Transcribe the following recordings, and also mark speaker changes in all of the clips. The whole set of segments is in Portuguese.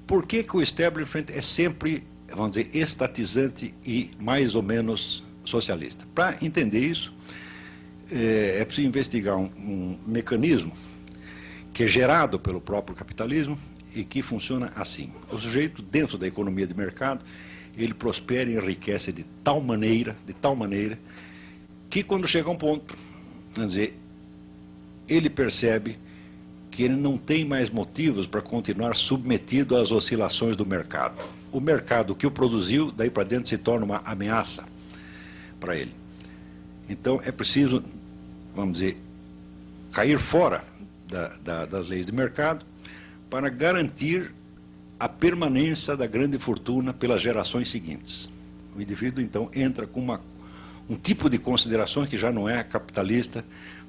Speaker 1: por que que o establishment é sempre, vamos dizer, estatizante e mais ou menos socialista? Para entender isso, é preciso investigar um mecanismo que é gerado pelo próprio capitalismo e que funciona assim. O sujeito, dentro da economia de mercado, ele prospera e enriquece de tal maneira, que quando chega a um ponto, quer dizer, ele percebe que ele não tem mais motivos para continuar submetido às oscilações do mercado. O mercado que o produziu, daí para dentro se torna uma ameaça para ele. Então é preciso, vamos dizer, cair fora das leis de mercado para garantir a permanência da grande fortuna pelas gerações seguintes. O indivíduo, então, entra com um tipo de considerações que já não é capitalista,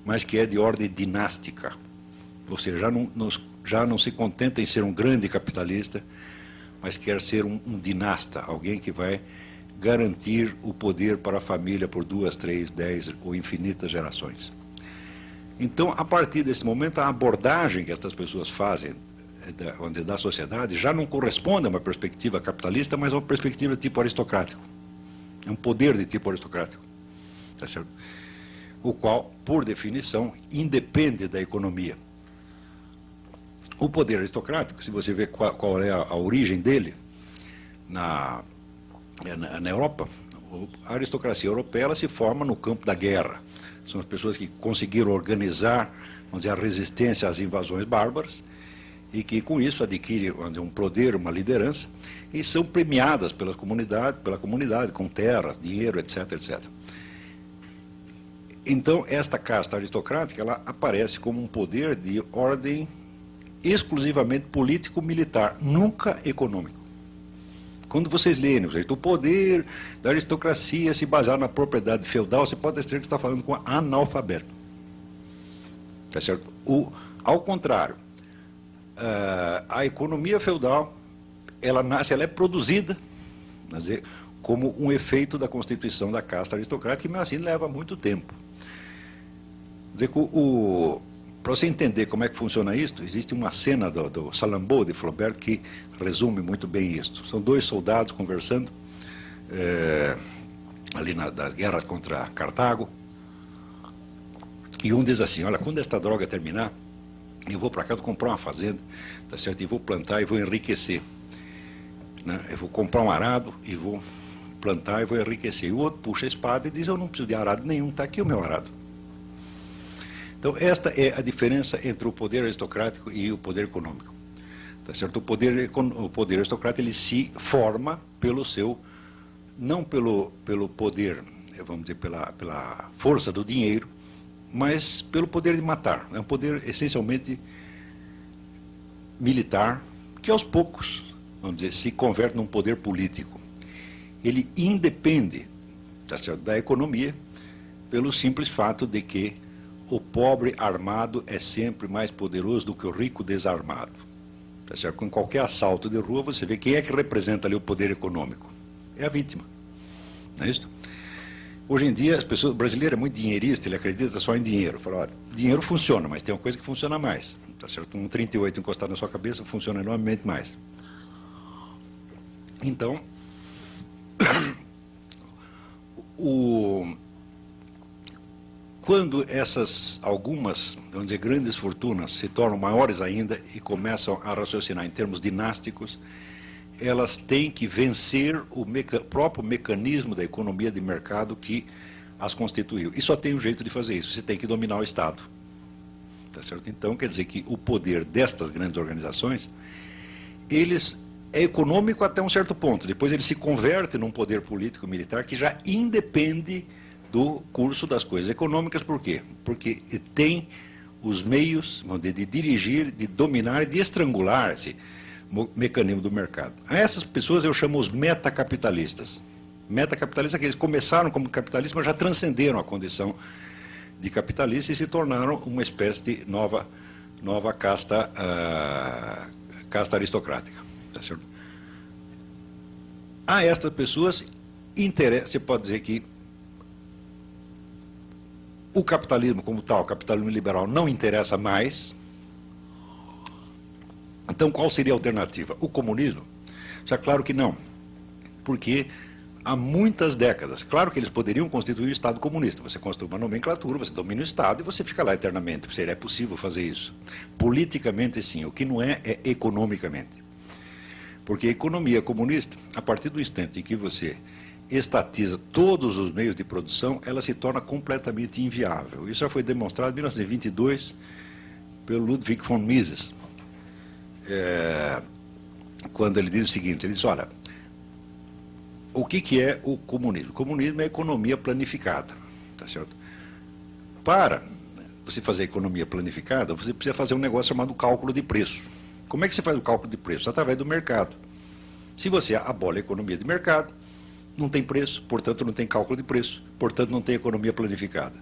Speaker 1: mas que é de ordem dinástica. Ou seja, já não se contenta em ser um grande capitalista, mas quer ser um dinasta, alguém que vai garantir o poder para a família por 2, 3, 10 ou infinitas gerações. Então, a partir desse momento, a abordagem que essas pessoas fazem da sociedade já não corresponde a uma perspectiva capitalista, mas a uma perspectiva de tipo aristocrático. É um poder de tipo aristocrático, tá certo? O qual, por definição, independe da economia. O poder aristocrático, se você vê qual é a origem dele na Europa, a aristocracia europeia ela se forma no campo da guerra. São as pessoas que conseguiram organizar, vamos dizer, a resistência às invasões bárbaras e que com isso adquirem, vamos dizer, um poder, uma liderança e são premiadas pela comunidade com terras, dinheiro, etc, etc. Então, esta casta aristocrática ela aparece como um poder de ordem exclusivamente político-militar, nunca econômico. Quando vocês lerem, o poder da aristocracia se basear na propriedade feudal, você pode ter que estar falando com analfabeto. Tá certo? Ao contrário, a economia feudal, ela é produzida, quer dizer, como um efeito da constituição da casta aristocrática, que mesmo assim leva muito tempo. Quer dizer, para você entender como é que funciona isso, existe uma cena do Salammbô de Flaubert que resume muito bem isso. São dois soldados conversando ali das guerras contra Cartago, e um diz assim: olha, quando esta droga terminar, eu vou para casa comprar uma fazenda, tá certo? E vou plantar e vou enriquecer, né? Eu vou comprar um arado e vou plantar e vou enriquecer. E o outro puxa a espada e diz: eu não preciso de arado nenhum, está aqui o meu arado. Então, esta é a diferença entre o poder aristocrático e o poder econômico. Tá certo? O poder aristocrático ele se forma pelo seu, não pelo poder, vamos dizer, pela força do dinheiro, mas pelo poder de matar. É um poder essencialmente militar, que aos poucos, vamos dizer, se converte num poder político. Ele independe, tá certo, da economia pelo simples fato de que o pobre armado é sempre mais poderoso do que o rico desarmado. Tá certo? Com qualquer assalto de rua, você vê quem é que representa ali o poder econômico. É a vítima. Não é isso? Hoje em dia, o brasileiro é muito dinheirista, ele acredita só em dinheiro. Fala, olha, dinheiro funciona, mas tem uma coisa que funciona mais. Tá certo? Um 38 encostado na sua cabeça funciona enormemente mais. Então, quando algumas, vamos dizer, grandes fortunas se tornam maiores ainda e começam a raciocinar em termos dinásticos, elas têm que vencer o próprio mecanismo da economia de mercado que as constituiu. E só tem um jeito de fazer isso: você tem que dominar o Estado. Tá certo? Então, quer dizer que o poder destas grandes organizações, é econômico até um certo ponto. Depois ele se converte num poder político-militar que já independe do curso das coisas econômicas. Por quê? Porque tem os meios, vamos dizer, de dirigir, de dominar, de estrangular esse mecanismo do mercado. A essas pessoas eu chamo os metacapitalistas. Metacapitalistas é que eles começaram como capitalistas, mas já transcenderam a condição de capitalistas e se tornaram uma espécie de nova casta aristocrática. Tá certo? A estas pessoas você pode dizer que o capitalismo como tal, o capitalismo liberal, não interessa mais. Então, qual seria a alternativa? O comunismo? Já claro que não, porque há muitas décadas, claro que eles poderiam constituir o Estado comunista, você constitui uma nomenclatura, você domina o Estado e você fica lá eternamente, seria possível fazer isso. Politicamente sim, o que não é economicamente. Porque a economia comunista, a partir do instante em que você estatiza todos os meios de produção, ela se torna completamente inviável. Isso já foi demonstrado em 1922 pelo Ludwig von Mises, quando ele diz o seguinte, ele diz, olha, o que é o comunismo? O comunismo é a economia planificada, tá certo? Para você fazer a economia planificada, você precisa fazer um negócio chamado cálculo de preço. Como é que você faz o cálculo de preço? Através do mercado. Se você abole a economia de mercado, não tem preço, portanto não tem cálculo de preço, portanto não tem economia planificada.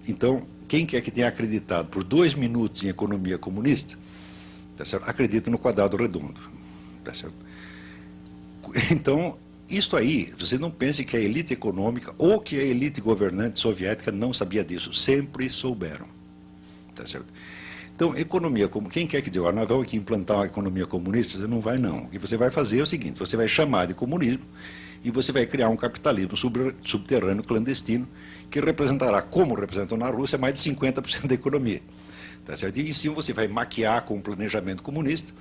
Speaker 1: Então, quem quer que tenha acreditado por 2 minutos em economia comunista, tá certo? Acredita no quadrado redondo, tá certo? Então, isso aí, você não pense que a elite econômica ou que a elite governante soviética não sabia disso, sempre souberam, tá certo? Então, economia, quem quer que diga, nós vamos aqui implantar uma economia comunista, você não vai não. O que você vai fazer é o seguinte, você vai chamar de comunismo e você vai criar um capitalismo subterrâneo, clandestino, que representará, como representou na Rússia, mais de 50% da economia. Tá certo? E em cima você vai maquiar com um planejamento comunista,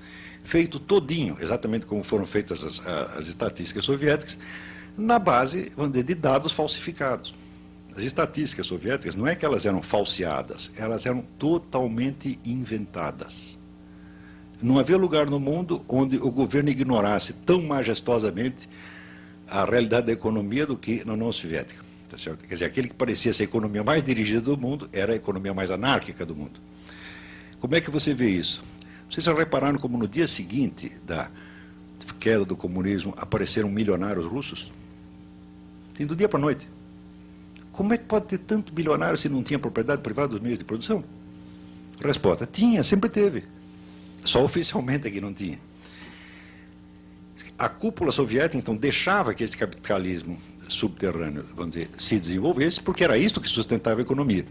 Speaker 1: feito todinho, exatamente como foram feitas as estatísticas soviéticas, na base, vamos dizer, de dados falsificados. As estatísticas soviéticas não é que elas eram falseadas, elas eram totalmente inventadas. Não havia lugar no mundo onde o governo ignorasse tão majestosamente a realidade da economia do que na União Soviética. Tá certo? Quer dizer, aquele que parecia ser a economia mais dirigida do mundo era a economia mais anárquica do mundo. Como é que você vê isso? Vocês já repararam como no dia seguinte da queda do comunismo apareceram milionários russos? Sim, do dia para a noite. Como é que pode ter tanto bilionário se não tinha propriedade privada dos meios de produção? Resposta, tinha, sempre teve. Só oficialmente é que não tinha. A cúpula soviética, então, deixava que esse capitalismo subterrâneo, vamos dizer, se desenvolvesse, porque era isso que sustentava a economia.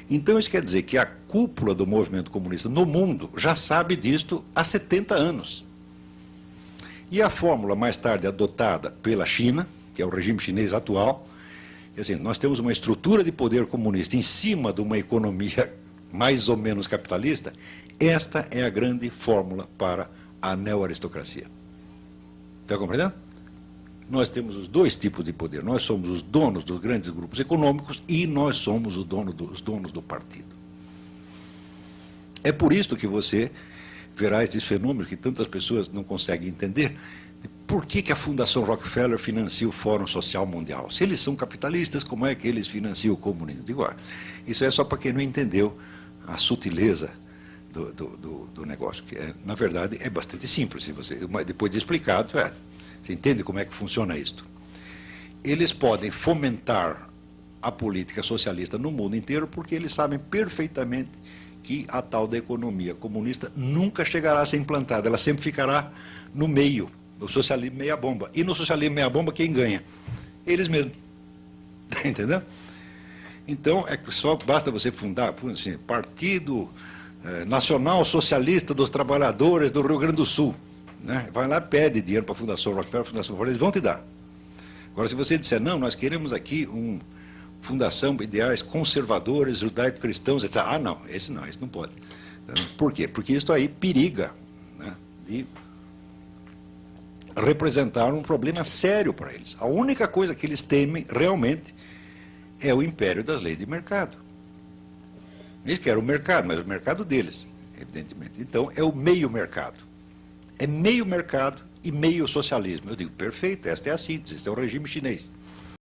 Speaker 1: Então, isso quer dizer que a cúpula do movimento comunista no mundo já sabe disto há 70 anos. E a fórmula mais tarde adotada pela China, que é o regime chinês atual, quer dizer, nós temos uma estrutura de poder comunista em cima de uma economia mais ou menos capitalista, esta é a grande fórmula para a neo-aristocracia. Está compreendendo? Nós temos os dois tipos de poder. Nós somos os donos dos grandes grupos econômicos e nós somos os donos do partido. É por isso que você verá esses fenômenos que tantas pessoas não conseguem entender. Por que a Fundação Rockefeller financia o Fórum Social Mundial? Se eles são capitalistas, como é que eles financiam o comunismo? Digo, isso é só para quem não entendeu a sutileza do negócio, que na verdade é bastante simples, se você, depois de explicado, você entende como é que funciona isto. Eles podem fomentar a política socialista no mundo inteiro porque eles sabem perfeitamente que a tal da economia comunista nunca chegará a ser implantada, ela sempre ficará no meio, no socialismo meia bomba. E no socialismo meia bomba quem ganha? Eles mesmos. Está entendendo? Então, só basta você fundar assim, Partido Nacional Socialista dos Trabalhadores do Rio Grande do Sul. Né? Vai lá, pede dinheiro para a Fundação Rockefeller, eles vão te dar. Agora, se você disser, não, nós queremos aqui uma fundação de ideais conservadores, judaico-cristãos, etc. Não, esse não pode. Por quê? Porque isso aí periga, né, de representar um problema sério para eles. A única coisa que eles temem realmente é o império das leis de mercado. Eles querem o mercado, mas o mercado deles, evidentemente. Então, é o meio mercado. É meio mercado e meio socialismo. Eu digo, perfeito, esta é a síntese, este é o regime chinês.